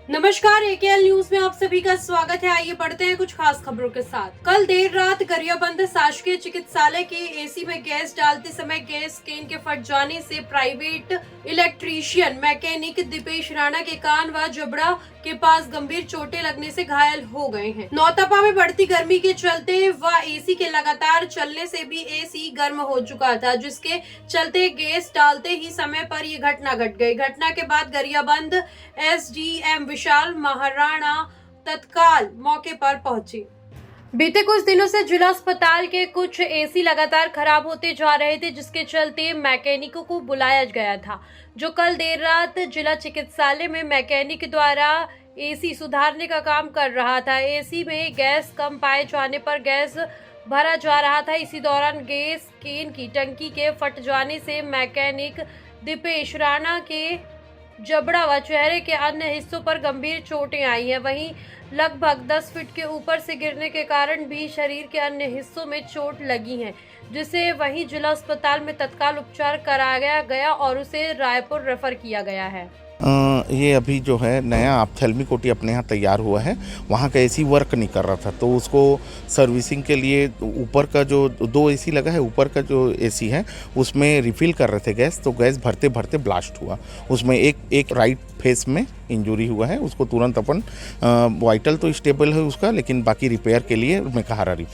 नमस्कार, एकेएल न्यूज में आप सभी का स्वागत है। आइए बढ़ते हैं कुछ खास खबरों के साथ। कल देर रात गरियाबंद शासकीय चिकित्सालय के एसी में गैस डालते समय गैस केन के फट जाने से private electrician mechanic Dipesh Rana के कान व जबड़ा के पास गंभीर चोटें लगने से घायल हो गए हैं। नौतपा में बढ़ती गर्मी के चलते व एसी के लगातार चलने से भी एसी गर्म हो चुका था, जिसके चलते गैस डालते ही समय पर ये घटना घट गई। घटना के बाद गरियाबंद एसडीएम विशाल महाराणा तत्काल मौके पर पहुंचे। बीते कुछ दिनों से जिला अस्पताल के कुछ एसी लगातार खराब होते जा रहे थे, जिसके चलते मैकेनिकों को बुलाया गया था, जो कल देर रात जिला चिकित्सालय में मैकेनिक द्वारा एसी सुधारने का काम कर रहा था। एसी में गैस कम पाए जाने पर गैस भरा जा रहा था। इसी दौरान गैस केन की टंकी के फट जाने से मैकेनिक दीपेश राणा के जबड़ा व चेहरे के अन्य हिस्सों पर गंभीर चोटें आई हैं। वहीं लगभग 10 फीट के ऊपर से गिरने के कारण भी शरीर के अन्य हिस्सों में चोट लगी है, जिसे वहीं जिला अस्पताल में तत्काल उपचार कराया गया और उसे रायपुर रेफर किया गया है। ये अभी जो है नया ऑप्थेल्मिक ओटी अपने यहाँ तैयार हुआ है, वहाँ का एसी वर्क नहीं कर रहा था, तो उसको सर्विसिंग के लिए ऊपर का जो 2 एसी लगा है, ऊपर का जो एसी है उसमें रिफ़िल कर रहे थे गैस, तो गैस भरते भरते ब्लास्ट हुआ। उसमें एक राइट फेस में इंजरी हुआ है, उसको तुरंत अपन वाइटल तो स्टेबल है उसका, लेकिन बाकी रिपेयर के लिए मेकाहारा रिफर